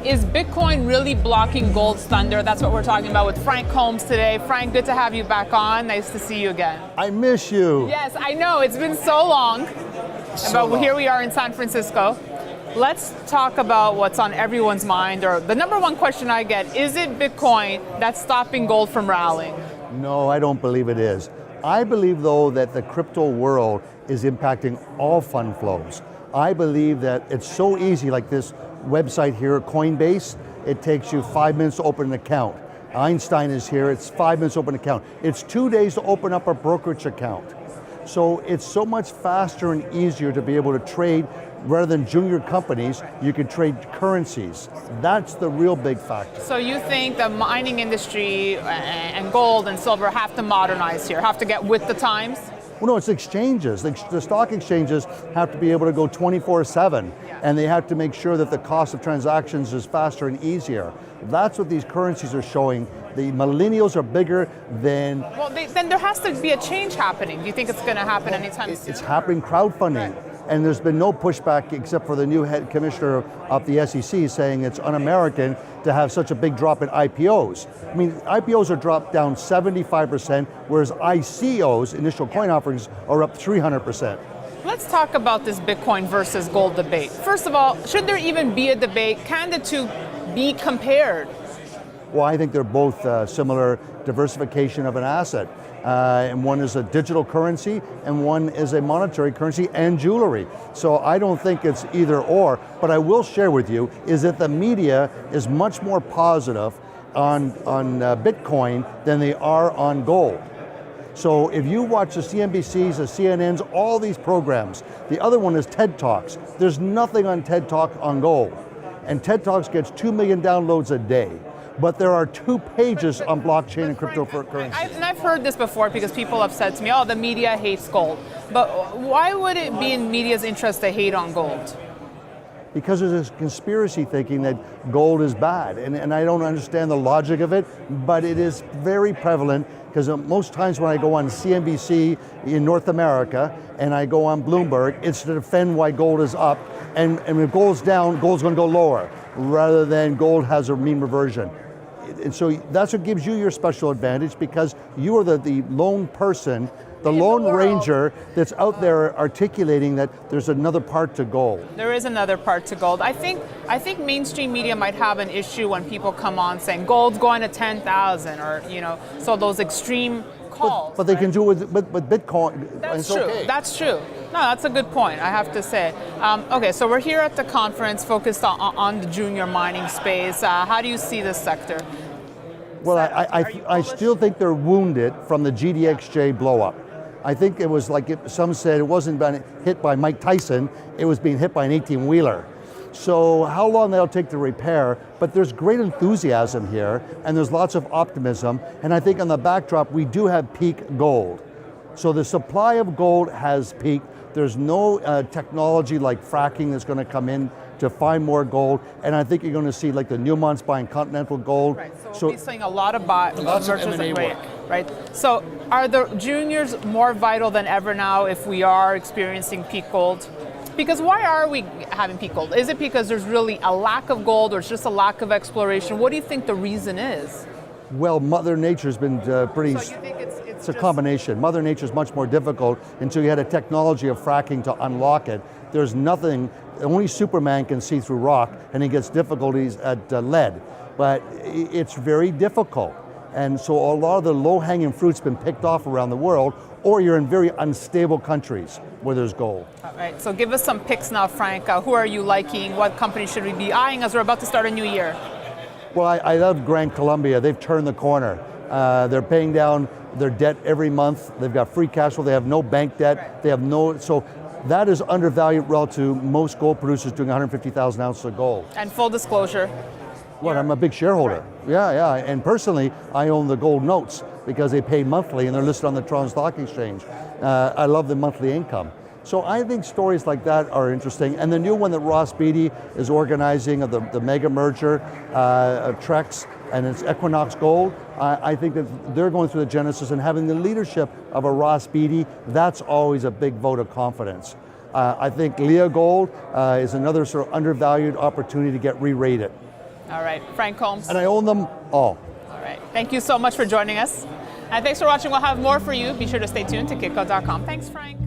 Is Bitcoin really blocking gold's thunder? That's what we're talking about with Frank Holmes today. Frank, good to have you back on. Nice to see you again. I miss you. Yes, I know. It's been so long. But here we are in San Francisco. Let's talk about what's on everyone's mind, or the number one question I get, is it Bitcoin that's stopping gold from rallying? No, I don't believe it is. I believe, though, that the crypto world is impacting all fund flows. I believe that it's so easy, like this website here, Coinbase, it takes you 5 minutes to open an account. Einstein is here, it's 5 minutes to open an account. It's 2 days to open up a brokerage account. So it's so much faster and easier to be able to trade. Rather than junior companies, you can trade currencies. That's the real big factor. So you think the mining industry and gold and silver have to modernize here, have to get with the times? Well, no, it's exchanges. The stock exchanges have to be able to go 24/7, and they have to make sure that the cost of transactions is faster and easier. That's what these currencies are showing. The millennials are bigger than... Well, then there has to be a change happening. Do you think it's going to happen anytime soon? It's happening, crowdfunding. And there's been no pushback except for the new head commissioner of the SEC saying it's un-American to have such a big drop in IPOs. I mean, IPOs are dropped down 75%, whereas ICOs, initial coin offerings, are up 300%. Let's talk about this Bitcoin versus gold debate. First of all, should there even be a debate? Can the two be compared? Well, I think they're both similar diversification of an asset. And one is a digital currency, and one is a monetary currency and jewelry. So I don't think it's either or, but I will share with you is that the media is much more positive on Bitcoin than they are on gold. So if you watch the CNBCs, the CNNs, all these programs, the other one is TED Talks. There's nothing on TED Talk on gold. And TED Talks gets 2 million downloads a day. But there are 2 pages on blockchain and cryptocurrency. And I've heard this before because people have said to me, oh, the media hates gold. But why would it be in media's interest to hate on gold? Because there's this conspiracy thinking that gold is bad. And I don't understand the logic of it, but it is very prevalent because most times when I go on CNBC in North America and I go on Bloomberg, it's to defend why gold is up. And if gold's down, gold's going to go lower, rather than gold has a mean reversion. And so that's what gives you your special advantage, because you are the lone person, the lone ranger that's out there articulating that there's another part to gold. There is another part to gold. I think mainstream media might have an issue when people come on saying gold's going to 10,000, or so those extreme calls. But they can do it with Bitcoin. That's true. Okay. That's true. No, that's a good point, I have to say. Okay, so we're here at the conference focused on the junior mining space. How do you see this sector? Well, I still think they're wounded from the GDXJ blow-up. I think it was like some said it wasn't being hit by Mike Tyson, it was being hit by an 18-wheeler. So how long that'll take to repair, but there's great enthusiasm here, and there's lots of optimism, and I think on the backdrop, we do have peak gold. So the supply of gold has peaked. There's no technology like fracking that's going to come in to find more gold, and I think you're going to see like the Newmont's buying Continental Gold. Right, so we'll be seeing a lot of M&A work. Right, so are the juniors more vital than ever now if we are experiencing peak gold? Because why are we having peak gold? Is it because there's really a lack of gold, or it's just a lack of exploration? What do you think the reason is? Well, Mother Nature's been pretty... So you think it's a combination. Mother Nature's much more difficult until you had a technology of fracking to unlock it. There's nothing, only Superman can see through rock, and he gets difficulties at lead. But it's very difficult. And so a lot of the low-hanging fruit's been picked off around the world, or you're in very unstable countries where there's gold. All right, so give us some picks now, Frank. Who are you liking? What company should we be eyeing as we're about to start a new year? Well, I love Gran Colombia. They've turned the corner. They're paying down their debt every month. They've got free cash flow. They have no bank debt. They have no, so that is undervalued relative to most gold producers doing 150,000 ounces of gold. And full disclosure. Well, I'm a big shareholder. Right. Yeah. And personally, I own the gold notes because they pay monthly and they're listed on the Toronto Stock Exchange. I love the monthly income. So I think stories like that are interesting. And the new one that Ross Beatty is organizing of the mega merger of Trex, and it's Equinox Gold. I think that they're going through the genesis and having the leadership of a Ross Beatty, that's always a big vote of confidence. I think Leah Gold is another sort of undervalued opportunity to get re-rated. All right, Frank Holmes. And I own them all. All right, thank you so much for joining us. And thanks for watching. We'll have more for you. Be sure to stay tuned to kitco.com. Thanks, Frank.